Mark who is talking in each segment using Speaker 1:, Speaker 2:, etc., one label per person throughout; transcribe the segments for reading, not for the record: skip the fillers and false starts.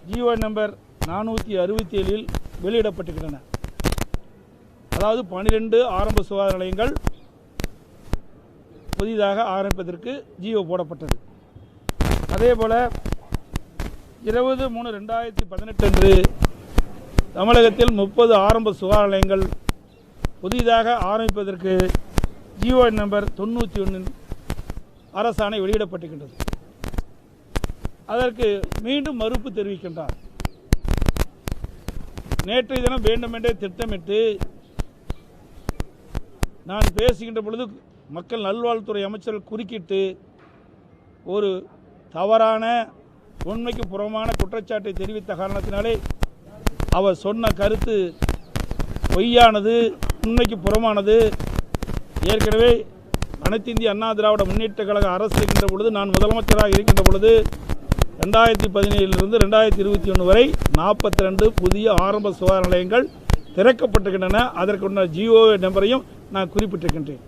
Speaker 1: GO number 467 வெளியிடப்பட்டிருக்கின்றன. அதாவது 12 ஆரம்ப சுகாதார நிலையங்கள் புதிதாக ஆரம்பிப்பதற்கு ஜிஓ போடப்பட்டது. அதேபோல் 20/3/2018 அன்று தமிழகத்தில் 30 ஆரம்ப சுகாதார நிலையங்கள் புதிதாக ஆரம்பிப்பதற்கு ஜிஓ நம்பர் 91 அரசாணை வெளியிடப்பட்டிருக்கின்றது. அதற்கு மீண்டும் மறுப்பு தெரிவிக்கின்றார். நேற்றைய தினம் வேண்டுமென்றே திட்டமிட்டு நான் பேசுகின்ற பொழுது மக்கள் நல்வாழ்வுத்துறை அமைச்சர்கள் குறுக்கிட்டு ஒரு தவறான உண்மைக்கு புறமான குற்றச்சாட்டை தெரிவித்த காரணத்தினாலே அவர் சொன்ன கருத்து பொய்யானது, உண்மைக்கு புறமானது. ஏற்கனவே அனைத்து இந்திய அண்ணா திராவிட முன்னேற்ற கழக அரசு இருக்கின்ற பொழுது, நான் முதலமைச்சராக இருக்கின்ற பொழுது 2017 2021 வரை 42 புதிய ஆரம்ப சுகாதார நிலையங்கள் திறக்கப்பட்டிருக்கின்றன. அதற்குள்ள ஜிஓ நம்பரையும் நான் குறிப்பிட்டிருக்கின்றேன்.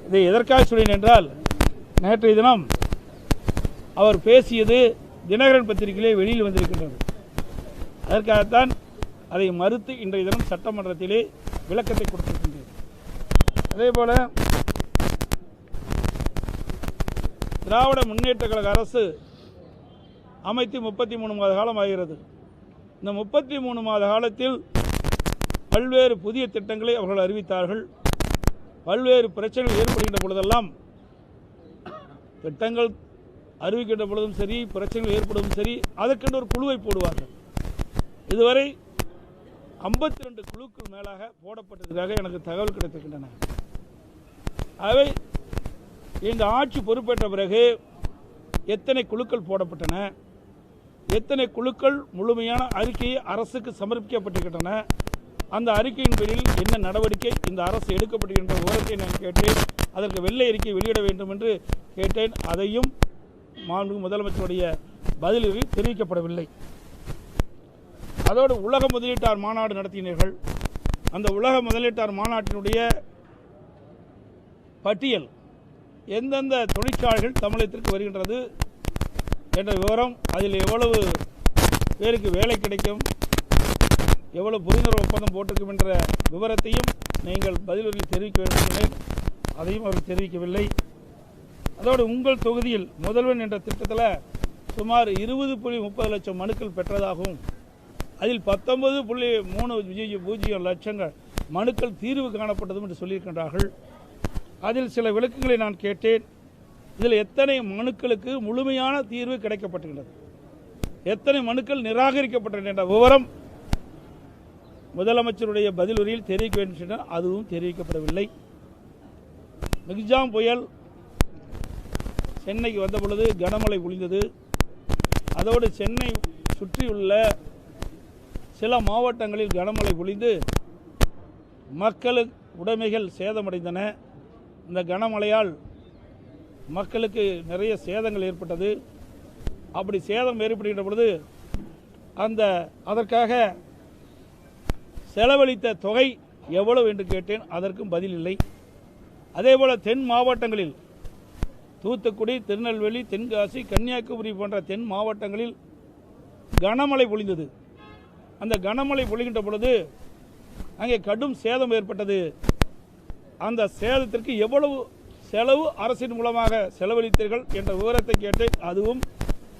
Speaker 1: இதை எதற்காக சொன்னேன் என்றால், நேற்றைய தினம் அவர் பேசியது தினகரன் பத்திரிகையிலே வெளியில் வந்திருக்கின்றது. அதற்காகத்தான் அதை மறுத்து இன்றைய தினம் சட்டமன்றத்திலே விளக்கத்தை கொடுத்திருக்கின்றேன். அதேபோல திராவிட முன்னேற்ற கழக அரசு அமைத்து 33 மாத காலம் ஆகிறது. இந்த 33 மாத காலத்தில் பல்வேறு புதிய திட்டங்களை அவர்கள் அறிவித்தார்கள். பல்வேறு பிரச்சனைகள் ஏற்படுகின்ற பொழுதெல்லாம், திட்டங்கள் அறிவிக்கின்ற பொழுதும் சரி, பிரச்சனைகள் ஏற்படுவதும் சரி, அதற்கென்று ஒரு குழுவை போடுவார்கள். இதுவரை 52 குழுக்கள் மேலாக போடப்பட்டதாக எனக்கு தகவல் கிடைத்திருக்கின்றன. அவை இந்த ஆட்சி பொறுப்பேற்ற பிறகு எத்தனை குழுக்கள் போடப்பட்டன, எத்தனை குழுக்கள் முழுமையான அறிக்கையை அரசுக்கு சமர்ப்பிக்கப்பட்டிருக்கின்றன, அந்த அறிக்கையின் பேரில் என்ன நடவடிக்கை இந்த அரசு எடுக்கப்பட்டிருக்கின்ற விவரத்தை நான் கேட்டேன். அதற்கு வெள்ளை அறிக்கை வெளியிட வேண்டும் என்று கேட்டேன். அதையும் மாண்புமிகு முதலமைச்சருடைய பதிலில் தெரிவிக்கப்படவில்லை. அதோடு உலக முதலீட்டாளர் மாநாடு நடத்தினீர்கள். அந்த உலக முதலீட்டாளர் மாநாட்டினுடைய பட்டியல், எந்தெந்த தொழிற்சாலைகள் தமிழகத்திற்கு வருகின்றது என்ற விவரம், அதில் எவ்வளவு பேருக்கு வேலை கிடைக்கும், எவ்வளவு புரிந்துணர்வு ஒப்பந்தம் போட்டிருக்கும் என்ற விவரத்தையும் நீங்கள் பதிலுரையில் தெரிவிக்க வேண்டும். அதையும் அவர் தெரிவிக்கவில்லை. அதோடு உங்கள் தொகுதியில் முதல்வன் என்ற திட்டத்தில் சுமார் 20.30 லட்சம் மனுக்கள் பெற்றதாகவும், அதில் 19.30 லட்சங்கள் மனுக்கள் தீர்வு காணப்பட்டதும் என்று சொல்லியிருக்கின்றார்கள். அதில் சில விளக்கங்களை நான் கேட்டேன். இதில் எத்தனை மனுக்களுக்கு முழுமையான தீர்வு கிடைக்கப்பட்டுள்ளது, எத்தனை மனுக்கள் நிராகரிக்கப்பட்டன என்ற விவரம் முதலமைச்சருடைய பதிலுரையில் தெரிவிக்க வேண்டும் என்றால் அதுவும் தெரிவிக்கப்படவில்லை. மிக்ஜாம் புயல் சென்னைக்கு வந்த பொழுது கனமழை பொழிந்தது. அதோடு சென்னை சுற்றியுள்ள சில மாவட்டங்களில் கனமழை பொழிந்து மக்களுக்கு உடைமைகள் சேதமடைந்தன. இந்த கனமழையால் மக்களுக்கு நிறைய சேதங்கள் ஏற்பட்டது. அப்படி சேதம் ஏற்படுகின்ற பொழுது அதற்காக செலவழித்த தொகை எவ்வளவு என்று கேட்டேன். அதற்கும் பதில் இல்லை. அதேபோல் தென் மாவட்டங்களில் தூத்துக்குடி, திருநெல்வேலி, தென்காசி, கன்னியாகுமரி போன்ற தென் மாவட்டங்களில் கனமழை பொழிந்தது. அந்த கனமழை பொழிகின்ற பொழுது அங்கே கடும் சேதம் ஏற்பட்டது. அந்த சேதத்திற்கு எவ்வளவு செலவு அரசின் மூலமாக செலவழித்தீர்கள் என்ற விவரத்தை கேட்டேன். அதுவும்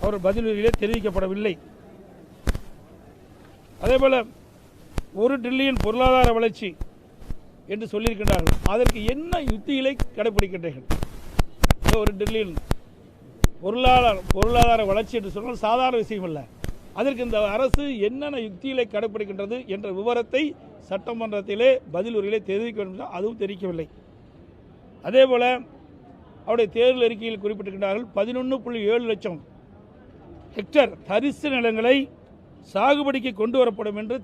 Speaker 1: அவர் பதிலிலே தெரிவிக்கப்படவில்லை. அதேபோல் 1 டிரில்லியன் பொருளாதார வளர்ச்சி என்று சொல்லியிருக்கின்றார்கள். அதற்கு என்ன யுத்திகளை கடைபிடிக்கின்றீர்கள்? 1 டிரில்லியன் பொருளாதார வளர்ச்சி என்று சொன்னால் சாதாரண விஷயம் அல்ல. அதற்கு இந்த அரசு என்னென்ன யுக்திகளை கடைபிடிக்கின்றது என்ற விவரத்தை சட்டமன்றத்திலே பதிலுரையிலே தெரிவிக்க வேண்டும். அதுவும் தெரிவிக்கவில்லை. அதேபோல அவருடைய தேர்தல் அறிக்கையில் குறிப்பிட்டிருக்கின்றார்கள் 11.7 லட்சம் ஹெக்டேர் தரிசு நிலங்களை சாகுபடிக்கு கொண்டு வரப்படும் என்று